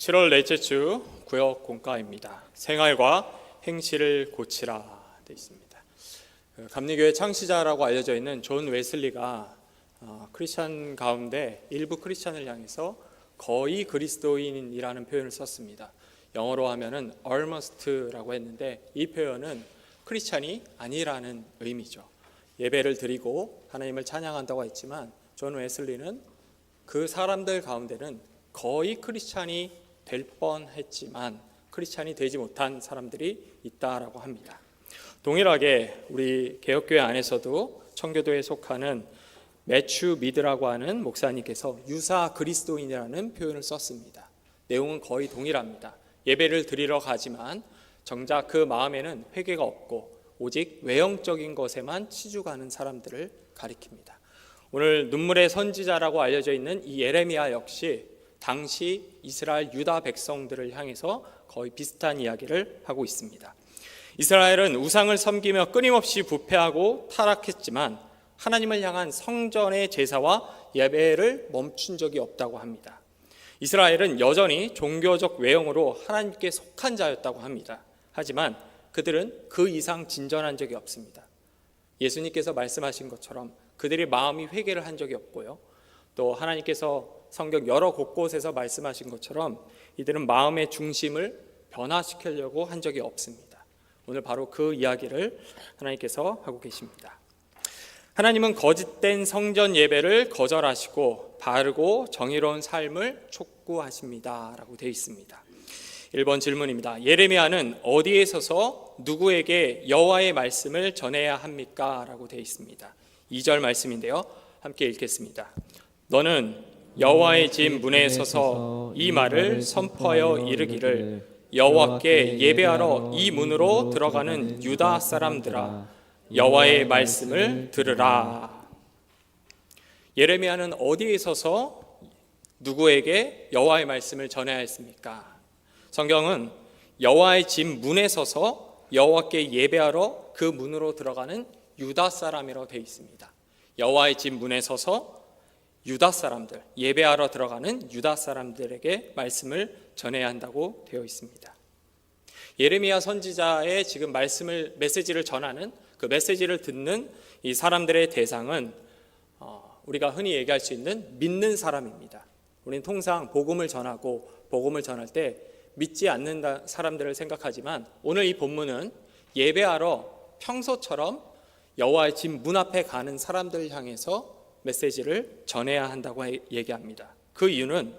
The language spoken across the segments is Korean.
7월 넷째 주 구역 공과입니다. 생활과 행실을 고치라 되어 있습니다. 감리교회 창시자라고 알려져 있는 존 웨슬리가 크리스찬 가운데 일부 크리스찬을 향해서 거의 그리스도인이라는 표현을 썼습니다. 영어로 하면은 almost라고 했는데 이 표현은 크리스찬이 아니라는 의미죠. 예배를 드리고 하나님을 찬양한다고 했지만 존 웨슬리는 그 사람들 가운데는 거의 크리스찬이 될 뻔했지만 크리스찬이 되지 못한 사람들이 있다라고 합니다. 동일하게 우리 개혁교회 안에서도 청교도에 속하는 매튜 미드라고 하는 목사님께서 유사 그리스도인이라는 표현을 썼습니다. 내용은 거의 동일합니다. 예배를 드리러 가지만 정작 그 마음에는 회개가 없고 오직 외형적인 것에만 치중하는 사람들을 가리킵니다. 오늘 눈물의 선지자라고 알려져 있는 이 예레미야 역시 당시 이스라엘 유다 백성들을 향해서 거의 비슷한 이야기를 하고 있습니다. 이스라엘은 우상을 섬기며 끊임없이 부패하고 타락했지만 하나님을 향한 성전의 제사와 예배를 멈춘 적이 없다고 합니다. 이스라엘은 여전히 종교적 외형으로 하나님께 속한 자였다고 합니다. 하지만 그들은 그 이상 진전한 적이 없습니다. 예수님께서 말씀하신 것처럼 그들이 마음이 회개를 한 적이 없고요. 또 하나님께서 성경 여러 곳곳에서 말씀하신 것처럼 이들은 마음의 중심을 변화시키려고 한 적이 없습니다. 오늘 바로 그 이야기를 하나님께서 하고 계십니다. 하나님은 거짓된 성전 예배를 거절하시고 바르고 정의로운 삶을 촉구하십니다 라고 되어 있습니다. 1번 질문입니다. 예레미야는 어디에 서서 누구에게 여호와의 말씀을 전해야 합니까? 라고 되어 있습니다. 2절 말씀인데요, 함께 읽겠습니다. 너는 여호와의 집 문에 서서 이 말을 선포하여 이르기를 여호와께 예배하러 이 문으로 들어가는 유다 사람들아, 여호와의 말씀을 들으라. 예레미야는 어디에 서서 누구에게 여호와의 말씀을 전해야 했습니까? 성경은 여호와의 집 문에 서서 여호와께 예배하러 그 문으로 들어가는 유다 사람이라고 되어 있습니다. 여호와의 집 문에 서서 유다 사람들, 예배하러 들어가는 유다 사람들에게 말씀을 전해야 한다고 되어 있습니다. 예레미야 선지자의 지금 메시지를 전하는 그 메시지를 듣는 이 사람들의 대상은 우리가 흔히 얘기할 수 있는 믿는 사람입니다. 우리는 통상 복음을 전하고 복음을 전할 때 믿지 않는 사람들을 생각하지만 오늘 이 본문은 예배하러 평소처럼 여호와의 집 문 앞에 가는 사람들을 향해서 메시지를 전해야 한다고 얘기합니다. 그 이유는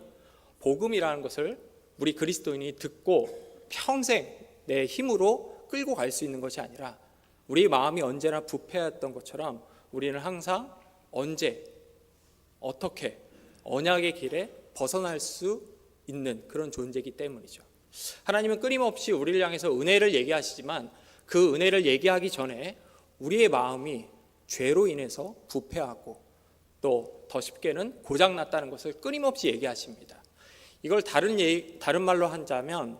복음이라는 것을 우리 그리스도인이 듣고 평생 내 힘으로 끌고 갈 수 있는 것이 아니라 우리 마음이 언제나 부패했던 것처럼 우리는 항상 언제 어떻게 언약의 길에 벗어날 수 있는 그런 존재이기 때문이죠. 하나님은 끊임없이 우리를 향해서 은혜를 얘기하시지만 그 은혜를 얘기하기 전에 우리의 마음이 죄로 인해서 부패하고 또 더 쉽게는 고장났다는 것을 끊임없이 얘기하십니다. 이걸 다른 말로 한다면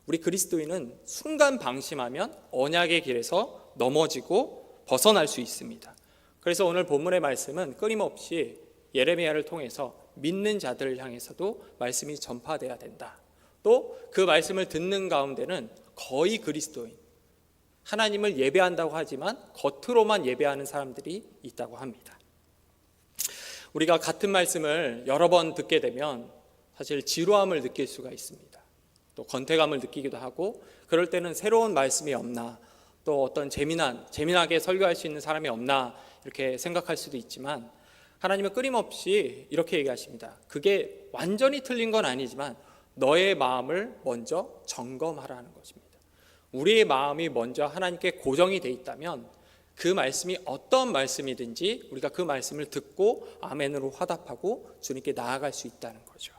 우리 그리스도인은 순간 방심하면 언약의 길에서 넘어지고 벗어날 수 있습니다. 그래서 오늘 본문의 말씀은 끊임없이 예레미야를 통해서 믿는 자들을 향해서도 말씀이 전파돼야 된다. 또 그 말씀을 듣는 가운데는 거의 그리스도인, 하나님을 예배한다고 하지만 겉으로만 예배하는 사람들이 있다고 합니다. 우리가 같은 말씀을 여러 번 듣게 되면 사실 지루함을 느낄 수가 있습니다. 또 건태감을 느끼기도 하고 그럴 때는 새로운 말씀이 없나, 또 어떤 재미나게 설교할 수 있는 사람이 없나 이렇게 생각할 수도 있지만 하나님은 끊임없이 이렇게 얘기하십니다. 그게 완전히 틀린 건 아니지만 너의 마음을 먼저 점검하라는 것입니다. 우리의 마음이 먼저 하나님께 고정이 돼 있다면 그 말씀이 어떤 말씀이든지 우리가 그 말씀을 듣고 아멘으로 화답하고 주님께 나아갈 수 있다는 거죠.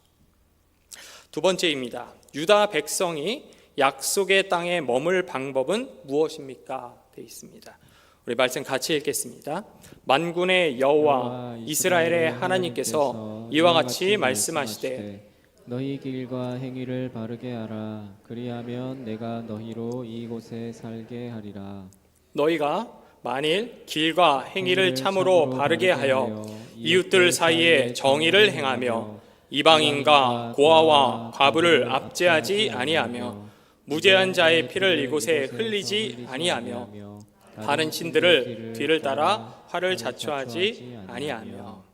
두 번째입니다. 유다 백성이 약속의 땅에 머물 방법은 무엇입니까? 되어 있습니다. 우리 말씀 같이 읽겠습니다. 만군의 여호와 이스라엘의 하나님께서 이와 같이 말씀하시되 너희 길과 행위를 바르게 하라. 그리하면 내가 너희로 이곳에 살게 하리라. 너희가 만일 길과 행위를 참으로 바르게 하여 이웃들 사이에 정의를 행하며 이방인과 고아와 과부를 압제하지 아니하며 무죄한 자의 피를 이곳에 흘리지 아니하며 다른 신들을 뒤를 따라 화를 자초하지 아니하며.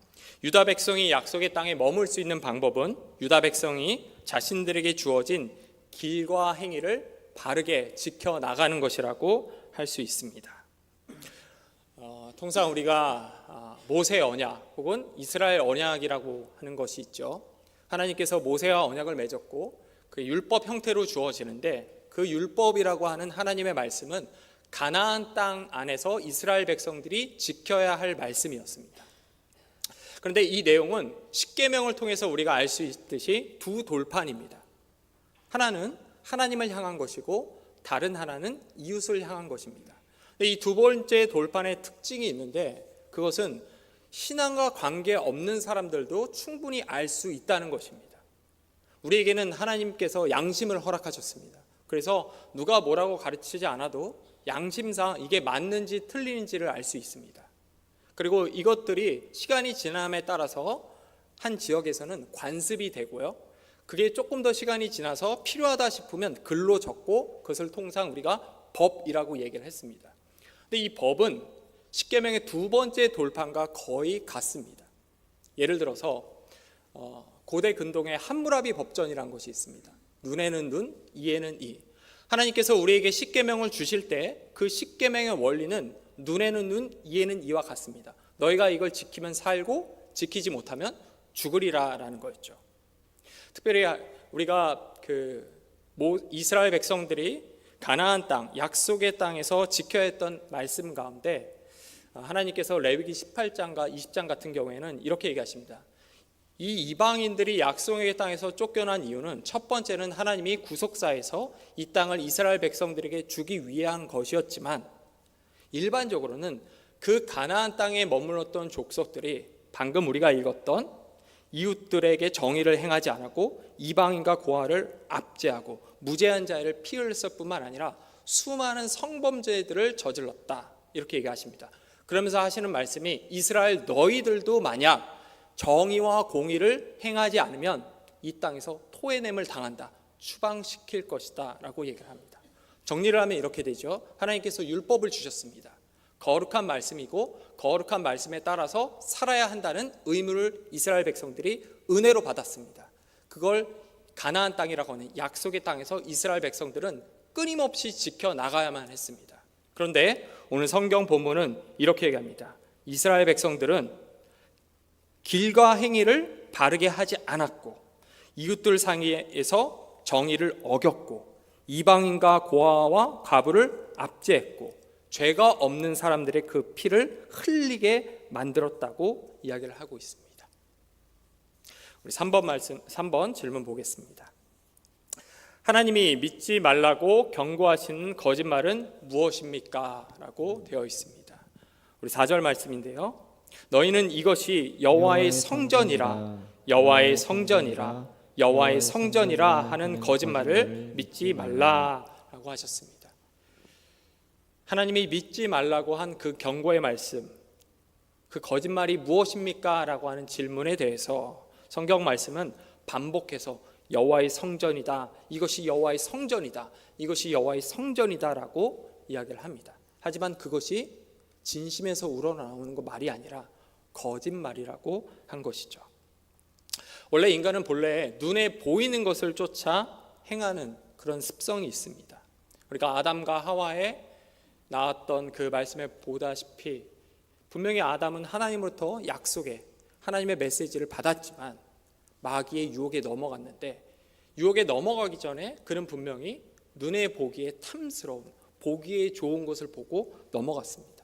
유다 백성이 약속의 땅에 머물 수 있는 방법은 유다 백성이 자신들에게 주어진 길과 행위를 바르게 지켜나가는 것이라고 할 수 있습니다. 통상 우리가 모세 언약 혹은 이스라엘 언약이라고 하는 것이 있죠. 하나님께서 모세와 언약을 맺었고 그 율법 형태로 주어지는데, 그 율법이라고 하는 하나님의 말씀은 가나안 땅 안에서 이스라엘 백성들이 지켜야 할 말씀이었습니다. 그런데 이 내용은 십계명을 통해서 우리가 알 수 있듯이 두 돌판입니다. 하나는 하나님을 향한 것이고 다른 하나는 이웃을 향한 것입니다. 이 두 번째 돌판의 특징이 있는데, 그것은 신앙과 관계없는 사람들도 충분히 알 수 있다는 것입니다. 우리에게는 하나님께서 양심을 허락하셨습니다. 그래서 누가 뭐라고 가르치지 않아도 양심상 이게 맞는지 틀리는지를 알 수 있습니다. 그리고 이것들이 시간이 지남에 따라서 한 지역에서는 관습이 되고요, 그게 조금 더 시간이 지나서 필요하다 싶으면 글로 적고 그것을 통상 우리가 법이라고 얘기를 했습니다. 근데 이 법은 십계명의 두 번째 돌판과 거의 같습니다. 예를 들어서 고대 근동에 함무라비 법전이라는 것이 있습니다. 눈에는 눈, 이에는 이. 하나님께서 우리에게 십계명을 주실 때 그 십계명의 원리는 눈에는 눈, 이에는 이와 같습니다. 너희가 이걸 지키면 살고 지키지 못하면 죽으리라라는 거였죠. 특별히 우리가 이스라엘 백성들이 가나안 땅, 약속의 땅에서 지켜야 했던 말씀 가운데 하나님께서 레위기 18장과 20장 같은 경우에는 이렇게 얘기하십니다. 이 이방인들이 약속의 땅에서 쫓겨난 이유는 첫 번째는 하나님이 구속사에서 이 땅을 이스라엘 백성들에게 주기 위한 것이었지만, 일반적으로는 그 가나안 땅에 머물렀던 족속들이 방금 우리가 읽었던 이웃들에게 정의를 행하지 않았고 이방인과 고아를 압제하고 무죄한 자를 피 흘렸을 뿐만 아니라 수많은 성범죄들을 저질렀다, 이렇게 얘기하십니다. 그러면서 하시는 말씀이 이스라엘 너희들도 만약 정의와 공의를 행하지 않으면 이 땅에서 토해냄을 당한다, 추방시킬 것이다 라고 얘기를 합니다. 정리를 하면 이렇게 되죠. 하나님께서 율법을 주셨습니다. 거룩한 말씀이고 거룩한 말씀에 따라서 살아야 한다는 의무를 이스라엘 백성들이 은혜로 받았습니다. 그걸 가나안 땅이라고 하는 약속의 땅에서 이스라엘 백성들은 끊임없이 지켜나가야만 했습니다. 그런데 오늘 성경 본문은 이렇게 얘기합니다. 이스라엘 백성들은 길과 행위를 바르게 하지 않았고 이웃들 사이에서 정의를 어겼고 이방인과 고아와 과부를 압제했고 죄가 없는 사람들의 그 피를 흘리게 만들었다고 이야기를 하고 있습니다. 우리 3번 질문 보겠습니다. 하나님이 믿지 말라고 경고하시는 거짓말은 무엇입니까? 라고 되어 있습니다. 우리 4절 말씀인데요. 너희는 이것이 여호와의 성전이라 여호와의 성전이라 여호와의 성전이라 하는 거짓말을 믿지 말라라고 하셨습니다. 하나님이 믿지 말라고 한 그 경고의 말씀, 그 거짓말이 무엇입니까? 라고 하는 질문에 대해서 성경 말씀은 반복해서 여호와의 성전이다, 이것이 여호와의 성전이다, 이것이 여호와의 성전이다 라고 이야기를 합니다. 하지만 그것이 진심에서 우러나오는 거 말이 아니라 거짓말이라고 한 것이죠. 원래 인간은 본래 눈에 보이는 것을 쫓아 행하는 그런 습성이 있습니다. 우리가 아담과 하와의 나왔던 그 말씀에 보다시피 분명히 아담은 하나님으로부터 약속의 하나님의 메시지를 받았지만 마귀의 유혹에 넘어갔는데, 유혹에 넘어가기 전에 그는 분명히 눈에 보기에 탐스러운, 보기에 좋은 것을 보고 넘어갔습니다.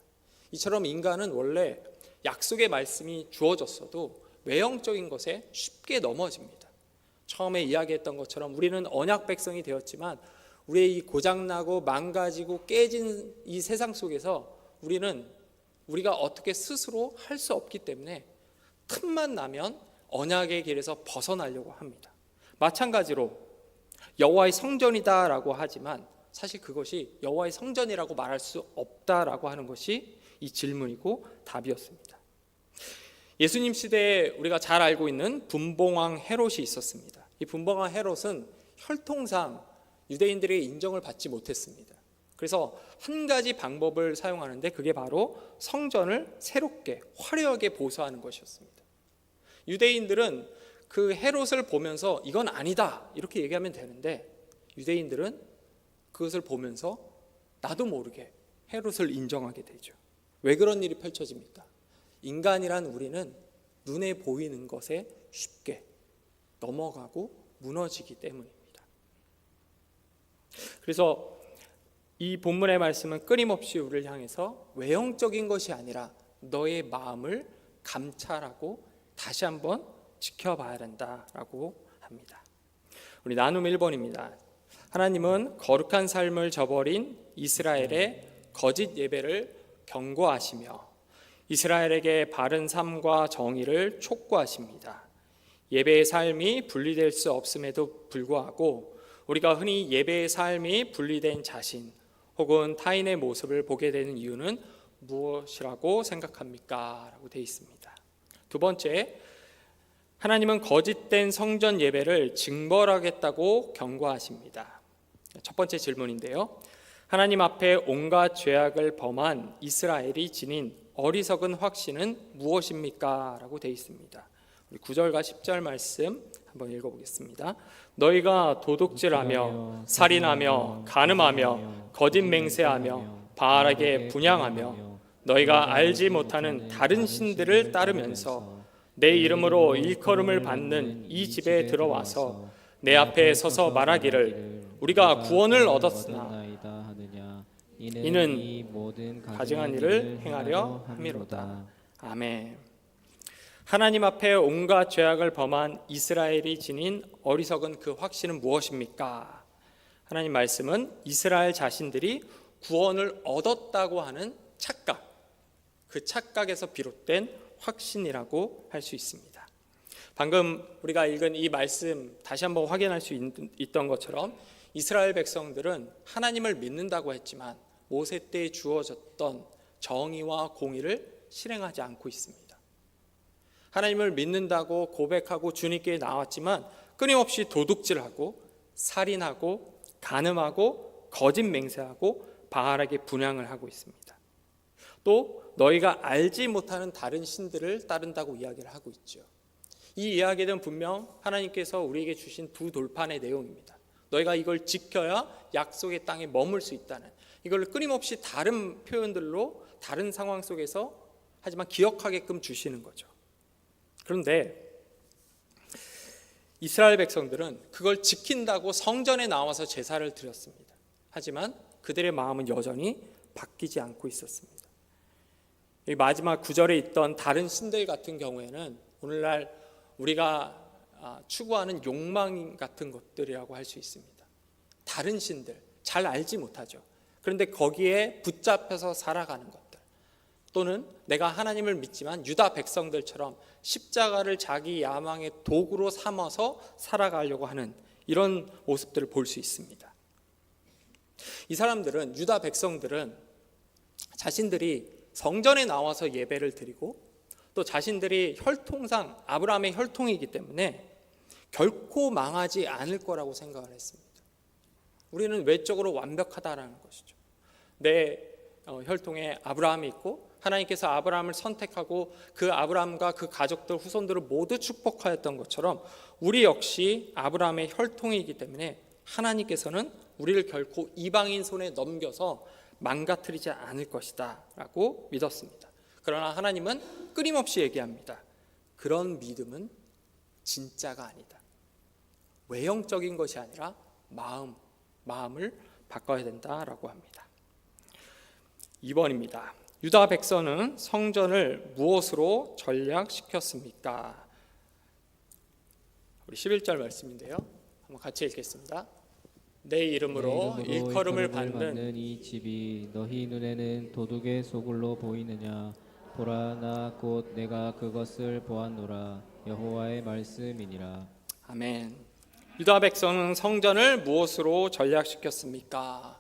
이처럼 인간은 원래 약속의 말씀이 주어졌어도 외형적인 것에 쉽게 넘어집니다. 처음에 이야기했던 것처럼 우리는 언약 백성이 되었지만 우리의 이 고장나고 망가지고 깨진 이 세상 속에서 우리가 어떻게 스스로 할 수 없기 때문에 틈만 나면 언약의 길에서 벗어나려고 합니다. 마찬가지로 여호와의 성전이다라고 하지만 사실 그것이 여호와의 성전이라고 말할 수 없다라고 하는 것이 이 질문이고 답이었습니다. 예수님 시대에 우리가 잘 알고 있는 분봉왕 헤롯이 있었습니다. 이 분봉왕 헤롯은 혈통상 유대인들의 인정을 받지 못했습니다. 그래서 한 가지 방법을 사용하는데 그게 바로 성전을 새롭게 화려하게 보수하는 것이었습니다. 유대인들은 그 헤롯을 보면서 이건 아니다 이렇게 얘기하면 되는데 유대인들은 그것을 보면서 나도 모르게 헤롯을 인정하게 되죠. 왜 그런 일이 펼쳐집니까? 인간이란 우리는 눈에 보이는 것에 쉽게 넘어가고 무너지기 때문입니다. 그래서 이 본문의 말씀은 끊임없이 우리를 향해서 외형적인 것이 아니라 너의 마음을 감찰하고 다시 한번 지켜봐야 된다라고 합니다. 우리 나눔 1번입니다. 하나님은 거룩한 삶을 저버린 이스라엘의 거짓 예배를 경고하시며 이스라엘에게 바른 삶과 정의를 촉구하십니다. 예배의 삶이 분리될 수 없음에도 불구하고 우리가 흔히 예배의 삶이 분리된 자신 혹은 타인의 모습을 보게 되는 이유는 무엇이라고 생각합니까? 라고 되어 있습니다. 두 번째, 하나님은 거짓된 성전 예배를 징벌하겠다고 경고하십니다. 첫 번째 질문인데요. 하나님 앞에 온갖 죄악을 범한 이스라엘이 지닌 어리석은 확신은 무엇입니까? 라고 되어 있습니다. 우리 9절과 10절 말씀 한번 읽어보겠습니다. 너희가 도둑질하며 살인하며 간음하며 거짓 맹세하며 바알에게 분향하며 너희가 알지 못하는 다른 신들을 따르면서 내 이름으로 일컬음을 받는 이 집에 들어와서 내 앞에 서서 말하기를 우리가 구원을 얻었으나 이는 이 모든 가증한 일을 행하려 함이로다. 아멘. 하나님 앞에 온갖 죄악을 범한 이스라엘이 지닌 어리석은 그 확신은 무엇입니까? 하나님 말씀은 이스라엘 자신들이 구원을 얻었다고 하는 착각, 그 착각에서 비롯된 확신이라고 할 수 있습니다. 방금 우리가 읽은 이 말씀 다시 한번 확인할 수 있던 것처럼 이스라엘 백성들은 하나님을 믿는다고 했지만 모세 때에 주어졌던 정의와 공의를 실행하지 않고 있습니다. 하나님을 믿는다고 고백하고 주님께 나왔지만 끊임없이 도둑질하고 살인하고 간음하고 거짓 맹세하고 바알에게 분향을 하고 있습니다. 또 너희가 알지 못하는 다른 신들을 따른다고 이야기를 하고 있죠. 이 이야기는 분명 하나님께서 우리에게 주신 두 돌판의 내용입니다. 너희가 이걸 지켜야 약속의 땅에 머물 수 있다는, 이걸 끊임없이 다른 표현들로 다른 상황 속에서 하지만 기억하게끔 주시는 거죠. 그런데 이스라엘 백성들은 그걸 지킨다고 성전에 나와서 제사를 드렸습니다. 하지만 그들의 마음은 여전히 바뀌지 않고 있었습니다. 이 마지막 9절에 있던 다른 신들 같은 경우에는 오늘날 우리가 추구하는 욕망 같은 것들이라고 할 수 있습니다. 다른 신들, 잘 알지 못하죠. 그런데 거기에 붙잡혀서 살아가는 것들, 또는 내가 하나님을 믿지만 유다 백성들처럼 십자가를 자기 야망의 도구로 삼아서 살아가려고 하는 이런 모습들을 볼 수 있습니다. 이 사람들은, 유다 백성들은 자신들이 성전에 나와서 예배를 드리고 또 자신들이 혈통상 아브라함의 혈통이기 때문에 결코 망하지 않을 거라고 생각을 했습니다. 우리는 외적으로 완벽하다라는 것이죠. 내 혈통에 아브라함이 있고 하나님께서 아브라함을 선택하고 그 아브라함과 그 가족들 후손들을 모두 축복하였던 것처럼 우리 역시 아브라함의 혈통이기 때문에 하나님께서는 우리를 결코 이방인 손에 넘겨서 망가뜨리지 않을 것이다 라고 믿었습니다. 그러나 하나님은 끊임없이 얘기합니다. 그런 믿음은 진짜가 아니다. 외형적인 것이 아니라 마음을 바꿔야 된다라고 합니다. 2번입니다. 유다 백성은 성전을 무엇으로 전략시켰습니까? 우리 11절 말씀인데요. 한번 같이 읽겠습니다. 내 이름으로 일컬음을 받는 이 집이 너희 눈에는 도둑의 소굴로 보이느냐? 보라, 나 곧 내가 그것을 보았노라. 여호와의 말씀이니라. 아멘. 유다 백성은 성전을 무엇으로 전략시켰습니까?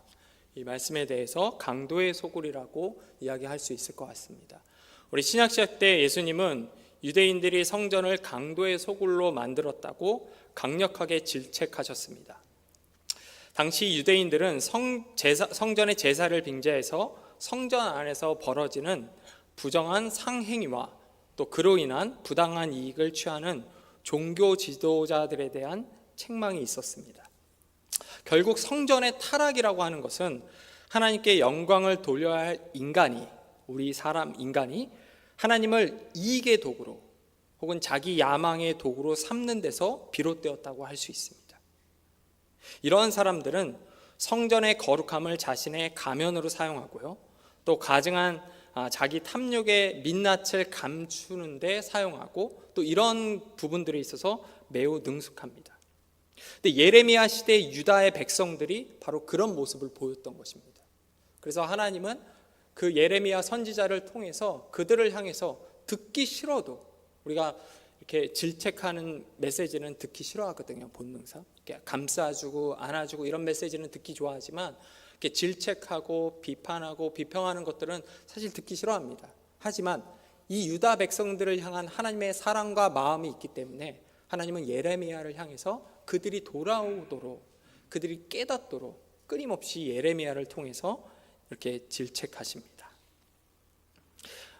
이 말씀에 대해서 강도의 소굴이라고 이야기할 수 있을 것 같습니다. 우리 신약시대 때 예수님은 유대인들이 성전을 강도의 소굴로 만들었다고 강력하게 질책하셨습니다. 당시 유대인들은 성전의 제사를 빙자해서 성전 안에서 벌어지는 부정한 상행위와 또 그로 인한 부당한 이익을 취하는 종교 지도자들에 대한 책망이 있었습니다. 결국 성전의 타락이라고 하는 것은 하나님께 영광을 돌려야 할 인간이, 우리 사람 인간이 하나님을 이익의 도구로 혹은 자기 야망의 도구로 삼는 데서 비롯되었다고 할 수 있습니다. 이러한 사람들은 성전의 거룩함을 자신의 가면으로 사용하고요, 또 가증한 자기 탐욕의 민낯을 감추는 데 사용하고, 또 이런 부분들에 있어서 매우 능숙합니다. 근데 예레미야 시대 유다의 백성들이 바로 그런 모습을 보였던 것입니다. 그래서 하나님은 그 예레미야 선지자를 통해서 그들을 향해서 듣기 싫어도, 우리가 이렇게 질책하는 메시지는 듣기 싫어하거든요, 본능상. 이렇게 감싸주고 안아주고 이런 메시지는 듣기 좋아하지만, 이렇게 질책하고 비판하고 비평하는 것들은 사실 듣기 싫어합니다. 하지만 이 유다 백성들을 향한 하나님의 사랑과 마음이 있기 때문에 하나님은 예레미야를 향해서 그들이 돌아오도록, 그들이 깨닫도록 끊임없이 예레미야를 통해서 이렇게 질책하십니다.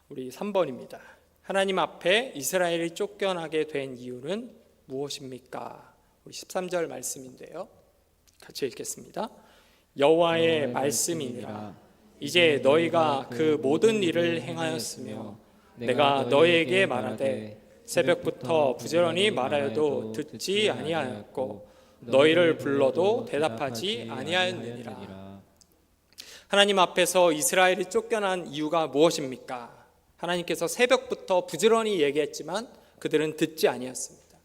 우리 3번입니다. 하나님 앞에 이스라엘이 쫓겨나게 된 이유는 무엇입니까? 우리 13절 말씀인데요, 같이 읽겠습니다. 여호와의 말씀이니라. 이제 너희가 그 모든 일을 행하였으며 내가 너희에게 말하되 새벽부터 부지런히 말하여도 듣지 아니하였고 너희를 불러도 대답하지 아니하였느니라. 하나님 앞에서 이스라엘이 쫓겨난 이유가 무엇입니까? 하나님께서 새벽부터 부지런히 얘기했지만 그들은 듣지 아니했습니다.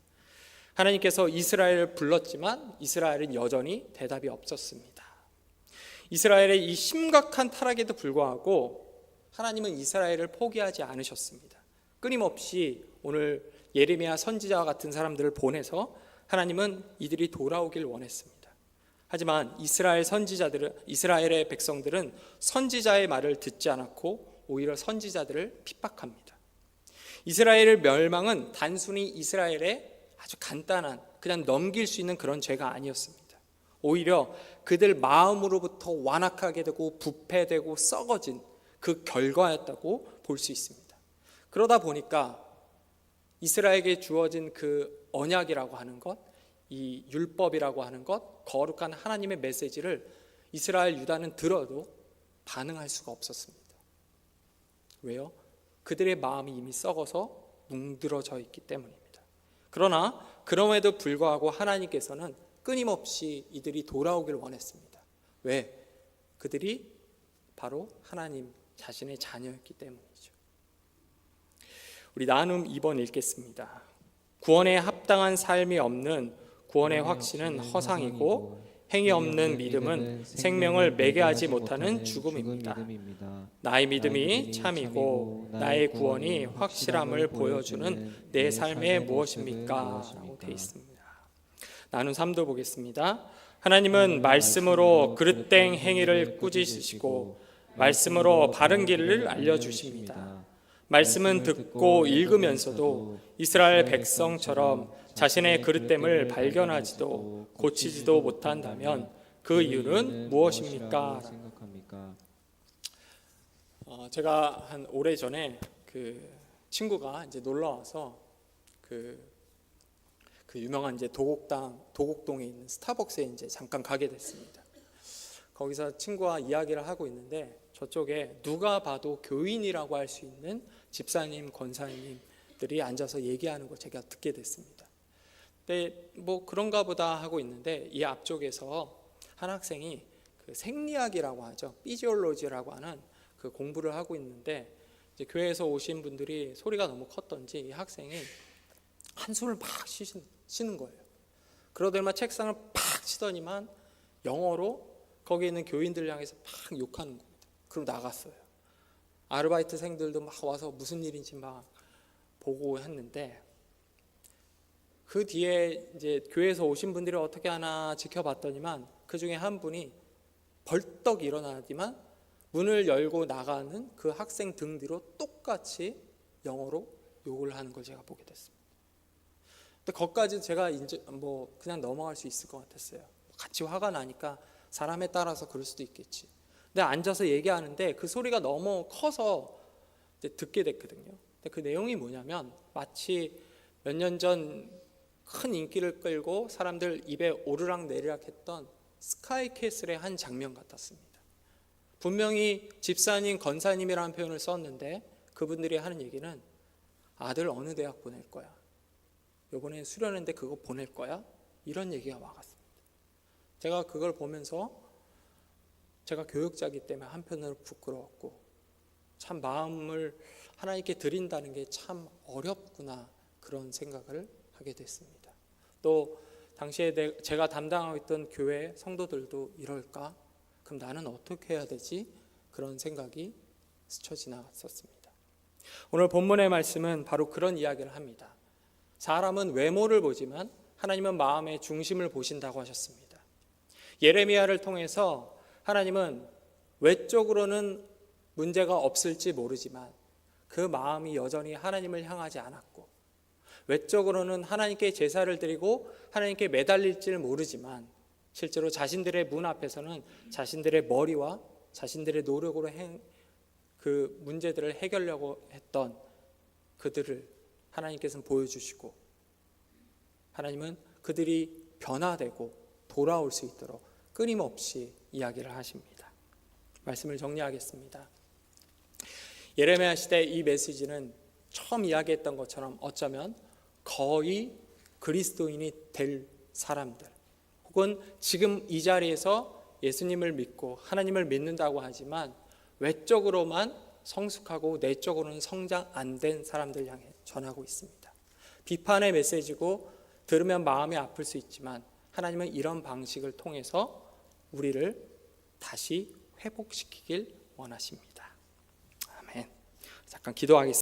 하나님께서 이스라엘을 불렀지만 이스라엘은 여전히 대답이 없었습니다. 이스라엘의 이 심각한 타락에도 불구하고 하나님은 이스라엘을 포기하지 않으셨습니다. 끊임없이 오늘 예레미야 선지자와 같은 사람들을 보내서 하나님은 이들이 돌아오길 원했습니다. 하지만 이스라엘의 백성들은 선지자의 말을 듣지 않았고 오히려 선지자들을 핍박합니다. 이스라엘의 멸망은 단순히 이스라엘의 아주 간단한, 그냥 넘길 수 있는 그런 죄가 아니었습니다. 오히려 그들 마음으로부터 완악하게 되고 부패되고 썩어진 그 결과였다고 볼 수 있습니다. 그러다 보니까 이스라엘에게 주어진 그 언약이라고 하는 것, 이 율법이라고 하는 것, 거룩한 하나님의 메시지를 이스라엘 유다는 들어도 반응할 수가 없었습니다. 왜요? 그들의 마음이 이미 썩어서 뭉들어져 있기 때문입니다. 그러나 그럼에도 불구하고 하나님께서는 끊임없이 이들이 돌아오길 원했습니다. 왜? 그들이 바로 하나님 자신의 자녀였기 때문이죠. 우리 나눔 2번 읽겠습니다. 구원에 합당한 삶이 없는 구원의 확신은 허상이고 행위 없는 믿음은 생명을 매게 하지 못하는 죽음입니다. 나의 믿음이 참이고 나의 구원이 확실함을 보여주는 내 삶에 무엇입니까? 라고 되어 있습니다. 나눈 3도 보겠습니다. 하나님은 말씀으로 그릇된 행위를 꾸짖으시고 말씀으로 바른 길을 알려주십니다. 말씀은 듣고 읽으면서도 이스라엘 백성처럼 자신의 그릇됨을 발견하지도 고치지도 못한다면 그 이유는 무엇입니까? 제가 한 오래전에 그 친구가 이제 놀러 와서 그 유명한 이제 도곡동에 있는 스타벅스에 이제 잠깐 가게 됐습니다. 거기서 친구와 이야기를 하고 있는데 저쪽에 누가 봐도 교인이라고 할 수 있는 집사님, 권사님들이 앉아서 얘기하는 걸 제가 듣게 됐습니다. 근데 뭐 그런가 보다 하고 있는데 이 앞쪽에서 한 학생이 그 생리학이라고 하죠, 피지올로지라고 하는 그 공부를 하고 있는데 이제 교회에서 오신 분들이 소리가 너무 컸던지 이 학생이 한숨을 막 쉬는 거예요. 그러더니만 책상을 팍 치더니만 영어로 거기에 있는 교인들을 향해서 막 욕하는 겁니다. 그리고 나갔어요. 아르바이트생들도 막 와서 무슨 일인지 막 보고 했는데 그 뒤에 이제 교회에서 오신 분들이 어떻게 하나 지켜봤더니만 그 중에 한 분이 벌떡 일어나더니만 문을 열고 나가는 그 학생 등 뒤로 똑같이 영어로 욕을 하는 걸 제가 보게 됐습니다. 근데 거기까지 제가 이제 그냥 넘어갈 수 있을 것 같았어요. 같이 화가 나니까 사람에 따라서 그럴 수도 있겠지. 근데 앉아서 얘기하는데 그 소리가 너무 커서 이제 듣게 됐거든요. 근데 그 내용이 뭐냐면 마치 몇 년 전 큰 인기를 끌고 사람들 입에 오르락 내리락 했던 스카이캐슬의 한 장면 같았습니다. 분명히 집사님, 권사님이라는 표현을 썼는데 그분들이 하는 얘기는 아들 어느 대학 보낼 거야? 이번에 수련회인데 그거 보낼 거야? 이런 얘기가 와갔습니다. 제가 그걸 보면서 제가 교육자이기 때문에 한편으로 부끄러웠고 참 마음을 하나님께 드린다는 게 참 어렵구나 그런 생각을 하게 됐습니다. 또 당시에 제가 담당하고 있던 교회 성도들도 이럴까? 그럼 나는 어떻게 해야 되지? 그런 생각이 스쳐 지나갔었습니다. 오늘 본문의 말씀은 바로 그런 이야기를 합니다. 사람은 외모를 보지만 하나님은 마음의 중심을 보신다고 하셨습니다. 예레미야를 통해서 하나님은 외적으로는 문제가 없을지 모르지만 그 마음이 여전히 하나님을 향하지 않았고 외적으로는 하나님께 제사를 드리고 하나님께 매달릴지를 모르지만 실제로 자신들의 문 앞에서는 자신들의 머리와 자신들의 노력으로 그 문제들을 해결하려고 했던 그들을 하나님께서는 보여주시고 하나님은 그들이 변화되고 돌아올 수 있도록 끊임없이 이야기를 하십니다. 말씀을 정리하겠습니다. 예레미야 시대 이 메시지는 처음 이야기했던 것처럼 어쩌면 거의 그리스도인이 될 사람들 혹은 지금 이 자리에서 예수님을 믿고 하나님을 믿는다고 하지만 외적으로만 성숙하고 내적으로는 성장 안 된 사람들 향해 전하고 있습니다. 비판의 메시지고 들으면 마음이 아플 수 있지만 하나님은 이런 방식을 통해서 우리를 다시 회복시키길 원하십니다. 아멘. 잠깐 기도하겠습니다.